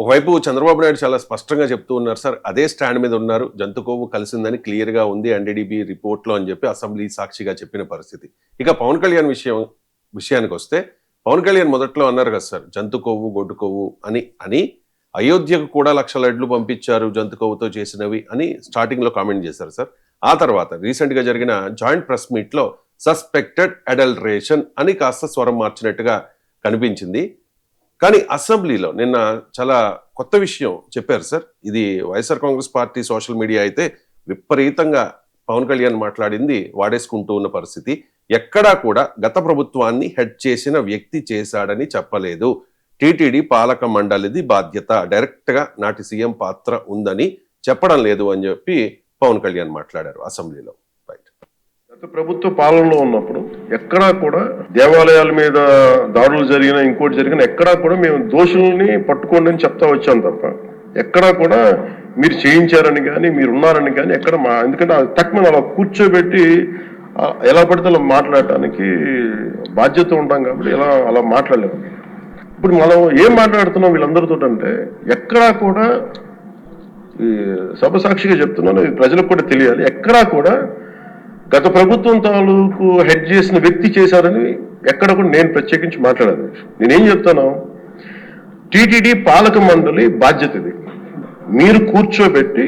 ఒకవైపు చంద్రబాబు నాయుడు చాలా స్పష్టంగా చెప్తూ ఉన్నారు సార్, అదే స్టాండ్ మీద ఉన్నారు, జంతు కొవ్వు కలిసిందని క్లియర్గా ఉంది ఎన్డీడీబీ రిపోర్ట్లో అని చెప్పి అసెంబ్లీ సాక్షిగా చెప్పిన పరిస్థితి. ఇక పవన్ కళ్యాణ్ విషయానికి వస్తే పవన్ కళ్యాణ్ మొదట్లో అన్నారు కదా సార్, జంతు కొవ్వు గొడ్డు కొవ్వు అని అయోధ్యకు కూడా 1,00,000 ఎడ్లు పంపించారు జంతు కొవ్వుతో చేసినవి అని స్టార్టింగ్లో కామెంట్ చేశారు సార్. ఆ తర్వాత రీసెంట్గా జరిగిన జాయింట్ ప్రెస్ మీట్లో సస్పెక్టెడ్ అడల్టరేషన్ అని కాస్త స్వరం మార్చినట్టుగా కనిపించింది. కానీ అసెంబ్లీలో నిన్న చాలా కొత్త విషయం చెప్పారు సార్. ఇది YSR Congress party social media అయితే విపరీతంగా పవన్ కళ్యాణ్ మాట్లాడింది వాడేసుకుంటూ ఉన్న పరిస్థితి. ఎక్కడా కూడా గత ప్రభుత్వాన్ని హెడ్ చేసిన వ్యక్తి చేశాడని చెప్పలేదు, టీటీడీ పాలక మండలిది బాధ్యత, డైరెక్ట్గా నాటి సీఎం పాత్ర ఉందని చెప్పడం లేదు అని చెప్పి పవన్ కళ్యాణ్ మాట్లాడారు అసెంబ్లీలో. గత ప్రభుత్వ పాలనలో ఉన్నప్పుడు ఎక్కడా కూడా దేవాలయాల మీద దాడులు జరిగిన ఇంకోటి జరిగిన ఎక్కడా కూడా మేము దోషుల్ని పట్టుకోండి అని చెప్తా వచ్చాం తప్ప ఎక్కడా కూడా మీరు చేయించారని కానీ మీరు ఉన్నారని కానీ ఎక్కడ ఎందుకంటే తక్కువ అలా కూర్చోబెట్టి ఎలా పడితే అలా మాట్లాడటానికి బాధ్యత ఉంటాం కాబట్టి అలా మాట్లాడలేము. ఇప్పుడు మనం ఏం మాట్లాడుతున్నాం వీళ్ళందరితో అంటే ఎక్కడా కూడా ఈ సభ సాక్షిగా చెప్తున్నాను, ప్రజలకు కూడా తెలియాలి, ఎక్కడా కూడా గత ప్రభుత్వం తాలూకు హెడ్ చేసిన వ్యక్తి చేశారని ఎక్కడ కూడా నేను ప్రత్యేకించి మాట్లాడాను. నేనేం చెప్తాను, టీటీడీ పాలక మండలి బాధ్యత ఇది. మీరు కూర్చోబెట్టి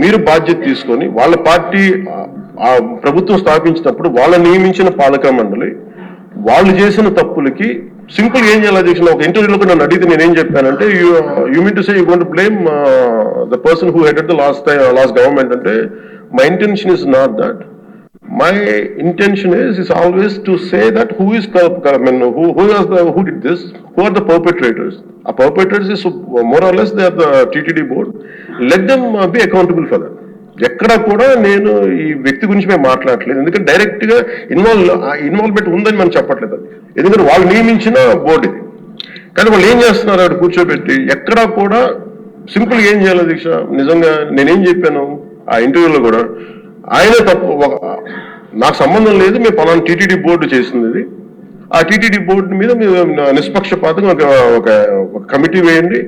మీరు బాధ్యత తీసుకొని వాళ్ళ పార్టీ ఆ ప్రభుత్వం స్థాపించినప్పుడు వాళ్ళ నియమించిన పాలక మండలి వాళ్ళు చేసిన తప్పులకి సింపుల్ ఏం చేయాలి అధ్యక్షులు, ఒక ఇంటర్వ్యూలో కూడా నన్ను అడిగితే నేనేం చెప్పానంటే you mean to say you going to blame the person who headed the last government అంటే my intention is not that. My intention is always to say that who did this, who are the perpetrators. A perpetrators is more or less they are the TTD board. Let them be accountable for that. ఎక్కడ కూడా నేను ఈ వ్యక్తి గురించి మేము మాట్లాడలేదు, ఎందుకంటే direct గా ఇన్వాల్వ్మెంట్ ఉందని మనం చెప్పట్లేదు. అది ఎందుకంటే వాళ్ళు నియమించిన బోర్డు ఇది. కానీ వాళ్ళు ఏం చేస్తున్నారు అక్కడ కూర్చోబెట్టి ఎక్కడా కూడా సింపుల్ ఏం చేయాలి దీక్ష, నిజంగా నేనేం చెప్పాను ఆ ఇంటర్వ్యూలో కూడా, ఆయన తప్పు నాకు సంబంధం లేదు, మేము పలానా టీటీడీ బోర్డు చేసింది ఇది, ఆ టీటీడీ బోర్డు మీద మీరు నిష్పక్షపాతంగా ఒక కమిటీ వేయండి,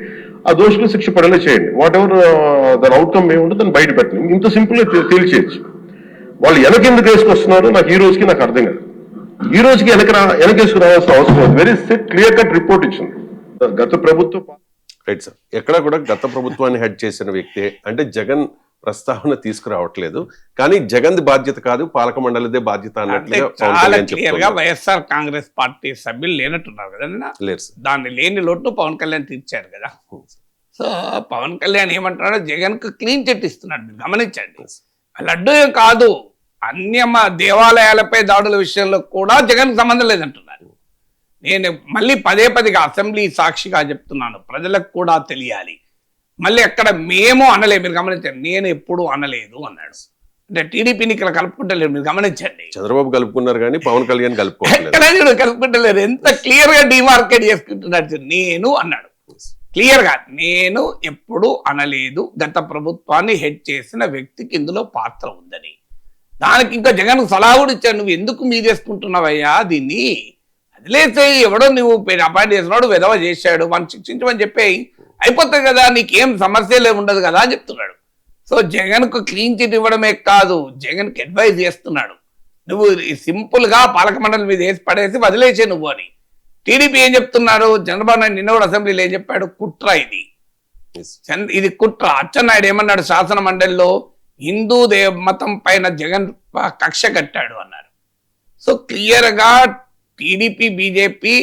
ఆ దోషులు శిక్ష పడేలా చేయండి, వాట్ ఎవర్ దాని అవుట్కమ్ ఏముంటుందో దాన్ని బయట పెట్టండి, ఇంత సింపుల్ తేల్చేయచ్చు. వాళ్ళు వెనకెందుకు వేసుకొస్తున్నారు నాకు ఈ రోజుకి నాకు అర్థం కాదు. ఈ రోజుకి వెనకేసుకు రావాల్సిన అవసరం లేదు. వెరీ క్లియర్ కట్ రిపోర్ట్ ఇచ్చింది గత ప్రభుత్వం. రైట్ సార్, ఎక్కడ కూడా గత ప్రభుత్వాన్ని హెడ్ చేసిన వ్యక్తి అంటే జగన్ ప్రస్తావన తీసుకురావట్లేదు, కానీ జగన్ బాధ్యత కాదు పాలక మండలిదే బాధ్యత అన్నట్లుగా వైఎస్ఆర్ కాంగ్రెస్ పార్టీ సభ్యులు లేనట్టున్నారు కదా, దాన్ని లేని లోటు పవన్ కళ్యాణ్ తీర్చారు కదా. సో పవన్ కళ్యాణ్ ఏమంటున్నాడో జగన్ కు క్లీన్ చిట్ ఇస్తున్నాడు, మీరు గమనించండి. లడ్డు కాదు, అన్యమ దేవాలయాలపై దాడుల విషయంలో కూడా జగన్ సంబంధం లేదంటున్నారు. నేను మళ్ళీ పదే అసెంబ్లీ సాక్షిగా చెప్తున్నాను, ప్రజలకు కూడా తెలియాలి. మళ్ళీ అక్కడ మేము అనలేదు, మీరు గమనించండి, నేను ఎప్పుడు అనలేదు అన్నాడు. అంటే టీడీపీని ఇక్కడ కలుపుకుంటలేరు, మీరు గమనించండి. చంద్రబాబు కలుపుకున్నారు కానీ పవన్ కళ్యాణ్ కలుపుకుంటలేరు. ఎంత క్లియర్ గా డిమార్కెట్ చేసుకుంటున్నాడు. నేను అన్నాడు క్లియర్ గా, నేను ఎప్పుడు అనలేదు, గత ప్రభుత్వాన్ని హెడ్ చేసిన వ్యక్తికి ఇందులో పాత్ర ఉందని. దానికి ఇంకా జగన్ సలహా కూడా ఇచ్చాడు, నువ్వు ఎందుకు మీదేసుకుంటున్నావయ్యా దీన్ని, వదిలేసే, ఎవడో నువ్వు అపాయింట్ చేసినాడు విధవ చేశాడు వాడిని శిక్షించమని చెప్పేయి అయిపోతుంది కదా, నీకేం సమస్యలే ఉండదు కదా అని చెప్తున్నాడు. సో జగన్ కు క్లీన్ చిట్ ఇవ్వడమే కాదు, జగన్ కి అడ్వైజ్ చేస్తున్నాడు, నువ్వు సింపుల్ గా పాలక మండలి మీద వేసి పడేసి వదిలేసే నువ్వు అని. టీడీపీ ఏం చెప్తున్నారు, చంద్రబాబు నాయుడు నిన్న కూడా అసెంబ్లీలో ఏం చెప్పాడు, కుట్ర ఇది కుట్ర. అచ్చెన్నాయుడు ఏమన్నాడు శాసన మండలిలో, హిందూ మతం పైన జగన్ కక్ష కట్టాడు అన్నారు. సో క్లియర్ గా టీడీపీ బీజేపీ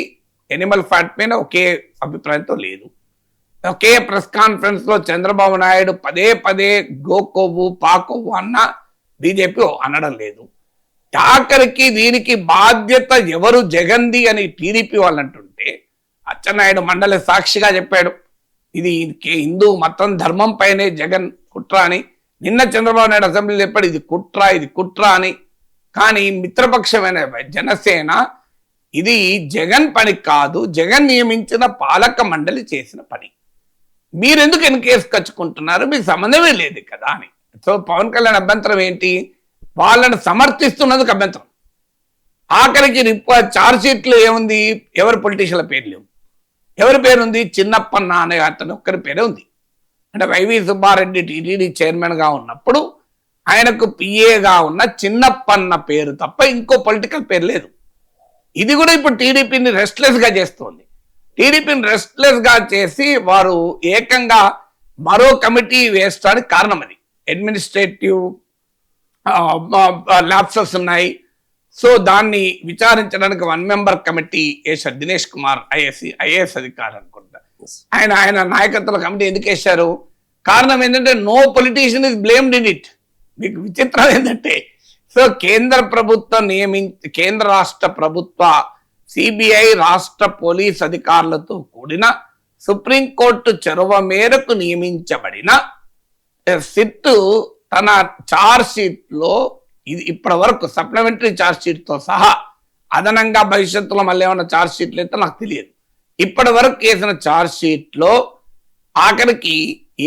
ఎనిమల్ ఫ్యాట్ పైన ఒకే అభిప్రాయంతో లేదు. ఒకే ప్రెస్ కాన్ఫరెన్స్ లో చంద్రబాబు నాయుడు పదే గోకొవ్వు పాకొవ్వు అన్న బీజేపీ అనడం లేదు. ఆఖరికి దీనికి బాధ్యత ఎవరు, జగన్ది అని టీడీపీ వాళ్ళు అంటుంటే అచ్చెన్నాయుడు మండలి సాక్షిగా చెప్పాడు ఇది హిందూ మతం ధర్మం పైనే జగన్ కుట్ర అని. నిన్న చంద్రబాబు నాయుడు అసెంబ్లీలో చెప్పాడు ఇది కుట్ర అని. కానీ మిత్రపక్షమైన జనసేన ఇది జగన్ పని కాదు, జగన్ నియమించిన పాలక మండలి చేసిన పని, మీరెందుకు ఎన్కేసు కచ్చుకుంటున్నారు, మీకు సంబంధమే లేదు కదా అని. సో పవన్ కళ్యాణ్ అభ్యంతరం ఏంటి, వాళ్ళని సమర్థిస్తున్నందుకు అభ్యంతరం. ఆఖరికి ఛార్జ్ షీట్లు ఏముంది, ఎవరు పొలిటీషియన్ల పేర్లు లేవు, ఎవరి పేరు ఉంది? చిన్నప్పన్న అనే అతను ఒక్కరి పేరే ఉంది. అంటే వైవి సుబ్బారెడ్డి టీటీడీ చైర్మన్ గా ఉన్నప్పుడు ఆయనకు పిఏగా ఉన్న చిన్నప్పన్న పేరు తప్ప ఇంకో పొలిటికల్ పేరు లేదు. ఇది కూడా ఇప్పుడు టీడీపీని రెస్ట్లెస్ గా చేస్తోంది. టీడీపీని రెస్ట్లెస్ గా చేసి వారు ఏకంగా మరో కమిటీ వేయడానికి కారణం అది. అడ్మినిస్ట్రేటివ్ ల్యాప్సెస్ ఉన్నాయి. సో దాన్ని విచారించడానికి 1 మెంబర్ కమిటీ వేశారు. దినేష్ కుమార్ ఐఏఎస్ అధికారి అనుకుంటా. ఆయన నాయకత్వంలో కమిటీ ఎందుకు వేశారు? కారణం ఏంటంటే no politician is blamed in it. మీకు విచిత్రం ఏంటంటే, సో కేంద్ర రాష్ట్ర ప్రభుత్వ సిబిఐ రాష్ట్ర పోలీస్ అధికారులతో కూడిన సుప్రీంకోర్టు చొరవ మేరకు నియమించబడిన సిట్ తన ఛార్జ్ షీట్ లో ఇది ఇప్పటి వరకు సప్లిమెంటరీ ఛార్జ్ షీట్ తో సహా అదనంగా భవిష్యత్తులో మళ్ళీ ఏమైనా ఛార్జ్ షీట్లు అయితే నాకు తెలియదు. ఇప్పటి వరకు వేసిన ఛార్జ్ షీట్ లో ఆఖరికి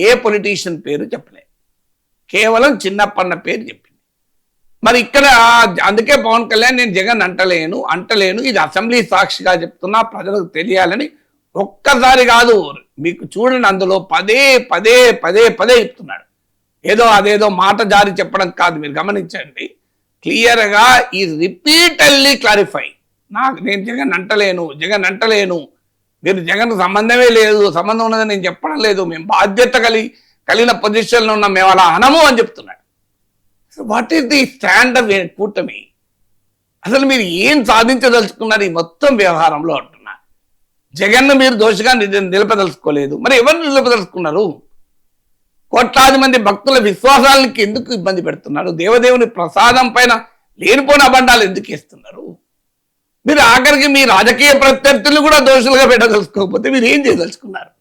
ఏ పొలిటీషియన్ పేరు చెప్పలేదు, కేవలం చిన్నప్పన్న పేరు చెప్పింది. మరి ఇక్కడ అందుకే పవన్ కళ్యాణ్ నేను జగన్ అంటలేను ఇది అసెంబ్లీ సాక్షిగా చెప్తున్నా, ప్రజలకు తెలియాలని ఒక్కసారి కాదు మీకు చూడండి, అందులో పదే పదే పదే పదే చెప్తున్నాడు. అదేదో మాట జారి చెప్పడం కాదు, మీరు గమనించండి. క్లియర్ గా ఈ రిపీటెడ్లీ క్లారిఫై, నేను జగన్ అంటలేను, మీరు జగన్ సంబంధమే లేదు, సంబంధం ఉన్నదని నేను చెప్పడం లేదు, మేము బాధ్యత కలిగిన పొజిషన్లో ఉన్నాం, మేము అలా అనము అని చెప్తున్నాడు. So what is the stand of కూటమి? అసలు మీరు ఏం సాధించదలుచుకున్నారు ఈ మొత్తం వ్యవహారంలో అంటున్నా. జగన్ను మీరు దోషిగా నిలపదలుచుకోలేదు, మరి ఎవరిని నిలపదలుచుకున్నారు? కోట్లాది మంది భక్తుల విశ్వాసాలకి ఎందుకు ఇబ్బంది పెడుతున్నారు? దేవదేవుని ప్రసాదం పైన లేనిపోని అబండాలు ఎందుకు ఇస్తున్నారు? మీరు ఆఖరికి మీ రాజకీయ ప్రత్యర్థులు కూడా దోషులుగా పెట్టదలుచుకోకపోతే మీరు ఏం చేయదలుచుకున్నారు?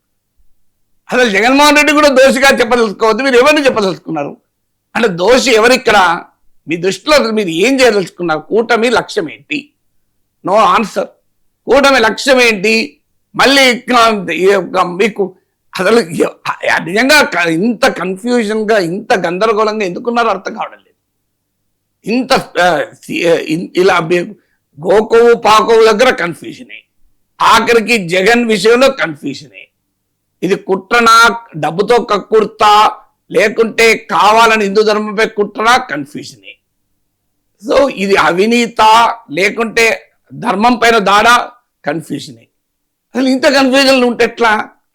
అసలు జగన్మోహన్ రెడ్డి కూడా దోషిగా చెప్పదలుచుకోవద్దు, మీరు ఎవరిని చెప్పదలుచుకున్నారు? అంటే దోషి ఎవరిక్కడ? మీ దృష్టిలో మీరు ఏం చేయదలుచుకున్నారు? కూటమి లక్ష్యం ఏంటి? No answer. కూటమి లక్ష్యం ఏంటి? మళ్ళీ మీకు అసలు నిజంగా ఇంత కన్ఫ్యూజన్ గా ఇంత గందరగోళంగా ఎందుకున్నారో అర్థం కావడం లేదు. ఇలా గోకోవు పాకోవు దగ్గర కన్ఫ్యూజనే, ఆఖరికి జగన్ విషయంలో కన్ఫ్యూజనే. ఇది కుట్రనా, డబ్బుతో కక్కుర్తా, లేకుంటే కావాలని హిందూ ధర్మంపై కుట్రనా, కన్ఫ్యూజనే. సో ఇది అవినీత లేకుంటే ధర్మం పైన దాడా, కన్ఫ్యూజనే. అసలు ఇంత కన్ఫ్యూజన్లు ఉంటే ఎట్లా?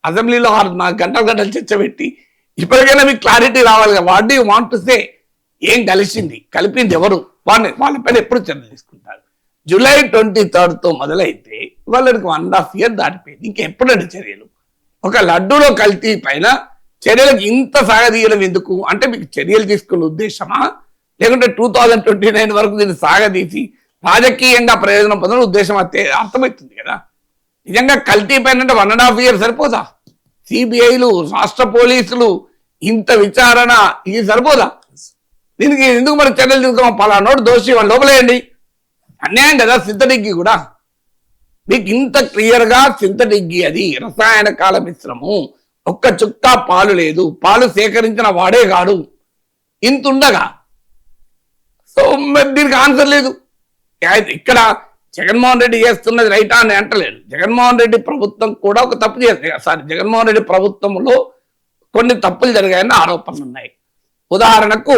అసెంబ్లీలో 4 గంటలు చర్చ పెట్టి ఇప్పటికైనా మీకు క్లారిటీ రావాలి కదా. What do you want to say? ఏం కలిపింది ఎవరు? వాళ్ళపైన ఎప్పుడు చర్య తీసుకుంటారు? జూలై 23 మొదలైతే వాళ్ళకి 1.5 year దాటిపోయింది. ఇంకెప్పుడంటే చర్యలు? ఒక లడ్డూలో కల్తీ పైన చర్యలకు ఇంత సాగదీయడం ఎందుకు? అంటే మీకు చర్యలు తీసుకున్న ఉద్దేశమా, లేకుంటే 2029 వరకు దీన్ని సాగదీసి రాజకీయంగా ప్రయోజనం పొందడం ఉద్దేశం? అర్థమవుతుంది కదా. నిజంగా కల్తీ పైన 1.5 year సరిపోదా? సిబిఐలు, రాష్ట్ర పోలీసులు, ఇంత విచారణ, ఇది సరిపోదా? దీనికి ఎందుకు మరి చర్యలు తీసుకోమా? పలానోడు దోషి, వాళ్ళు లోపలేయండి. అన్యాయం కదా. సింథటిక్ కూడా మీకు ఇంత క్లియర్ గా సింథటిక్ అది రసాయన కాల మిశ్రమం, ఒక్క చుక్క పాలు లేదు, పాలు సేకరించిన వాడే కాడు, ఇంత ఉండగా సో దీనికి ఆన్సర్ లేదు. ఇక్కడ జగన్మోహన్ రెడ్డి చేస్తున్నది రైటా అని అంటలేదు. జగన్మోహన్ రెడ్డి ప్రభుత్వం కూడా ఒక తప్పు చేస్తుంది. జగన్మోహన్ రెడ్డి ప్రభుత్వంలో కొన్ని తప్పులు జరిగాయని ఆరోపణలు ఉన్నాయి. ఉదాహరణకు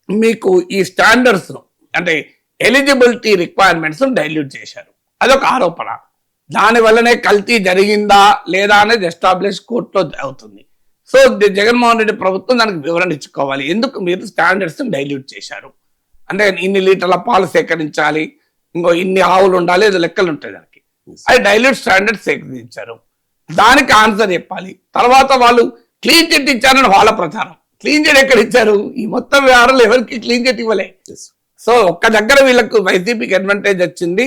మీకు ఈ స్టాండర్డ్స్ అంటే ఎలిజిబిలిటీ రిక్వైర్మెంట్స్ డైల్యూట్ చేశారు, అదొక ఆరోపణ. దానివల్లనే కల్తీ జరిగిందా లేదా అనేది ఎస్టాబ్లిష్ కోర్టులో అవుతుంది. సో జగన్మోహన్ రెడ్డి ప్రభుత్వం దానికి వివరణ ఇచ్చుకోవాలి. ఎందుకు మీరు స్టాండర్డ్స్ డైల్యూట్ చేశారు? అంటే ఇన్ని లీటర్ల పాలు సేకరించాలి, ఇంకో ఇన్ని ఆవులు ఉండాలి, ఏదో లెక్కలు ఉంటాయి దానికి. అది డైల్యూట్ స్టాండర్డ్స్ సేకరించారు, దానికి ఆన్సర్ చెప్పాలి. తర్వాత వాళ్ళు క్లీన్ చిట్ ఇచ్చారని వాళ్ళ ప్రచారం. క్లీన్ చిట్ ఎక్కడ ఇచ్చారు? ఈ మొత్తం వ్యవహారంలో ఎవరికి క్లీన్ చిట్ ఇవ్వలే. సో ఒక్క దగ్గర వీళ్ళకు వైసీపీకి అడ్వాంటేజ్ వచ్చింది.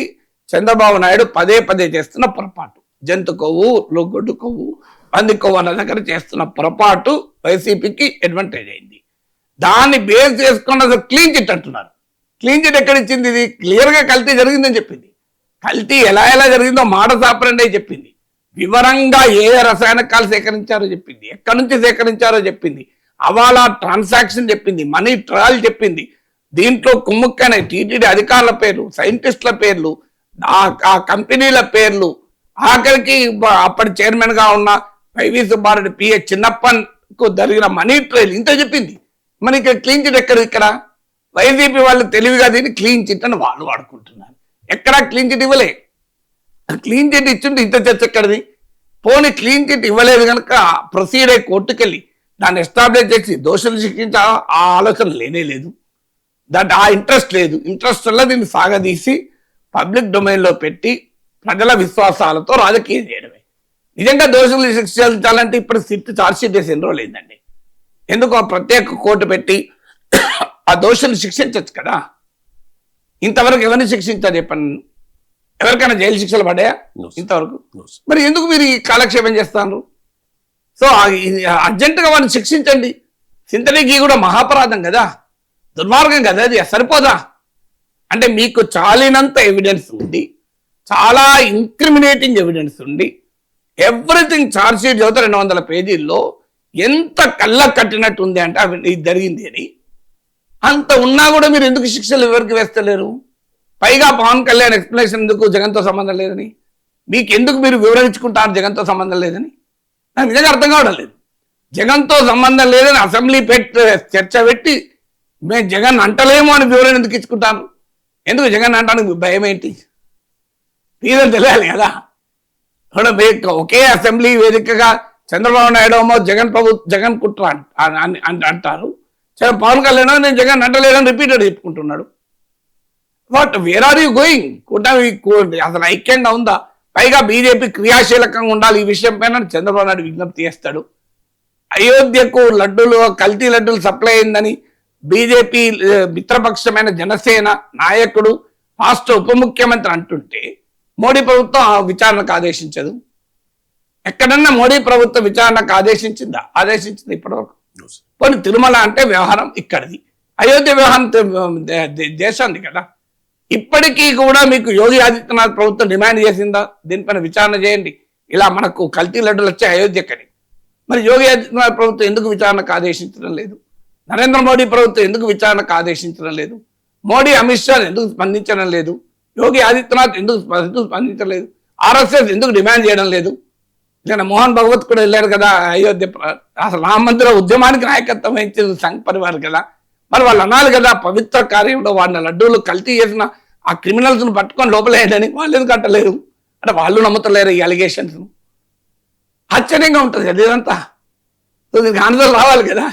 చంద్రబాబు నాయుడు పదే పదే చేస్తున్న పొరపాటు, జంతు కొవ్వు, గొడ్డు కొవ్వు, పంది కొవ్వు అన్న దగ్గర చేస్తున్న పొరపాటు వైసీపీకి అడ్వాంటేజ్ అయింది. దాన్ని బేస్ చేసుకున్న క్లీన్ చిట్ అంటున్నారు. క్లీన్ చిట్ ఎక్కడ ఇచ్చింది? ఇది క్లియర్ గా కల్తీ జరిగిందని చెప్పింది. కల్తీ ఎలా జరిగిందో మాట సాపరండి చెప్పింది. వివరంగా ఏ రసాయనకాలు సేకరించారో చెప్పింది, ఎక్కడి నుంచి సేకరించారో చెప్పింది, అవాలా ట్రాన్సాక్షన్ చెప్పింది, మనీ ట్రయల్ చెప్పింది. దీంట్లో కుమ్ముక్కనే టీటీడీ అధికారుల పేర్లు, సైంటిస్టుల పేర్లు, ఆ కంపెనీల పేర్లు, ఆఖరికి అప్పటి చైర్మన్ గా ఉన్న వైవి సుబ్బారెడ్డి పిఏ చిన్నప్పకు జరిగిన మనీ ట్రైల్ ఇంత చెప్పింది. మరి ఇక్కడ క్లీన్ చిట్ ఎక్కడ? ఇక్కడ వైసీపీ వాళ్ళు తెలివిగా దీన్ని క్లీన్ చిట్ అని వాళ్ళు వాడుకుంటున్నారు. ఎక్కడా క్లీన్ చిట్ ఇవ్వలే. క్లీన్ చిట్ ఇచ్చింది ఇంత చర్చ ఎక్కడిది? పోనీ క్లీన్ చిట్ ఇవ్వలేదు కనుక ప్రొసీడ్ అయ్యి కోర్టుకెళ్ళి దాన్ని ఎస్టాబ్లిష్ చేసి దోషులు శిక్షించే ఆ ఆలోచన లేనే లేదు. దాంట్లో ఆ ఇంట్రెస్ట్ లేదు. ఇంట్రెస్ట్ వల్ల దీన్ని సాగదీసి పబ్లిక్ డొమైన్లో పెట్టి ప్రజల విశ్వాసాలతో రాజకీయం చేయడమే. నిజంగా దోషులు శిక్షించాలంటే ఇప్పుడు సిట్ చార్జ్షీట్ చేసి ఎన్ని రోజులు అయిందండి? ఎందుకు ఆ ప్రత్యేక కోర్టు పెట్టి ఆ దోషులు శిక్షించచ్చు కదా? ఇంతవరకు ఎవరిని శిక్షించారు చెప్పండి? ఎవరికైనా జైలు శిక్షలు పడ్డాయా ఇంతవరకు? మరి ఎందుకు మీరు ఈ కాలక్షేపం చేస్తున్నారు? సో అర్జెంటుగా వాళ్ళని శిక్షించండి. సింథటిక్ కూడా మహాపరాధం కదా, దుర్మార్గం కదా, అది సరిపోదా? అంటే మీకు చాలినంత ఎవిడెన్స్ ఉంది, చాలా ఇంక్రిమినేటింగ్ ఎవిడెన్స్ ఉంది, ఎవ్రీథింగ్ ఛార్జ్ షీట్ చదివితే 200 పేజీల్లో ఎంత కళ్ళ కట్టినట్టు ఉంది అంటే అవి ఇది జరిగింది అని. అంత ఉన్నా కూడా మీరు ఎందుకు శిక్షలు ఎవరికి వేస్తలేరు? పైగా పవన్ కళ్యాణ్ ఎక్స్ప్లెనేషన్ ఎందుకు జగన్తో సంబంధం లేదని? మీకు ఎందుకు మీరు వివరించుకుంటారు జగన్తో సంబంధం లేదని? నాకు నిజంగా అర్థం కావడం లేదు. జగన్తో సంబంధం లేదని అసెంబ్లీ చర్చ పెట్టి మేము జగన్ అంటలేమో అని వివరణ ఎందుకు ఇచ్చుకుంటాను? ఎందుకు జగన్ అంటానికి భయం ఏంటి? రీజన్ తెలియాలి కదా. ఒకే అసెంబ్లీ వేదికగా చంద్రబాబు నాయుడు ఏమో జగన్ కుట్ర అంటారు, పవన్ కళ్యాణ్ నేను జగన్ అంటలేదని రిపీటెడ్ చెప్పుకుంటున్నాడు. What where are you going? కూటమి అసలు ఐక్యంగా ఉందా? పైగా బీజేపీ క్రియాశీలకంగా ఉండాలి ఈ విషయం పైన చంద్రబాబు నాయుడు విజ్ఞప్తి చేస్తాడు. అయోధ్యకు లడ్డూలు కల్తీ లడ్డూలు సప్లై అయిందని బీజేపీ మిత్రపక్షమైన జనసేన నాయకుడు రాష్ట్ర ఉప ముఖ్యమంత్రి అంటుంటే మోడీ ప్రభుత్వం విచారణకు ఆదేశించదు. ఎక్కడన్నా మోడీ ప్రభుత్వం విచారణకు ఆదేశించిందా? ఆదేశించింది ఇప్పటివరకు. కొన్ని తిరుమల అంటే వ్యవహారం ఇక్కడిది, అయోధ్య వ్యవహారం దేశాన్ని కదా. ఇప్పటికీ కూడా మీకు యోగి ఆదిత్యనాథ్ ప్రభుత్వం డిమాండ్ చేసిందా దీనిపైన విచారణ చేయండి, ఇలా మనకు కల్తీ లడ్డూలు వచ్చే అయోధ్యకని? మరి యోగి ఆదిత్యనాథ్ ప్రభుత్వం ఎందుకు విచారణకు ఆదేశించడం లేదు? నరేంద్ర మోడీ ప్రభుత్వం ఎందుకు విచారణకు ఆదేశించడం లేదు? మోడీ అమిత్ షా ఎందుకు స్పందించడం లేదు? యోగి ఆదిత్యనాథ్ ఎందుకు స్పందించలేదు? ఆర్ఎస్ఎస్ ఎందుకు డిమాండ్ చేయడం లేదు? నేను మోహన్ భగవత్ కూడా వెళ్ళాడు కదా అయోధ్య. అసలు రామ మందిర ఉద్యమానికి నాయకత్వం వహించేది సంఘ్ పరివార్ కదా. మరి వాళ్ళు అనాలి కదా పవిత్ర కార్యంలో వాడిన లడ్డూలు కల్తీ చేసిన ఆ క్రిమినల్స్ను పట్టుకొని లోపలేయడని. వాళ్ళు ఎందుకు కట్టలేరు అంటే వాళ్ళు నమ్ముతలేరు ఈ అలిగేషన్స్. ఆశ్చర్యంగా ఉంటుంది కదా ఇదంతా. సో దీనికి ఆన్సర్ రావాలి కదా.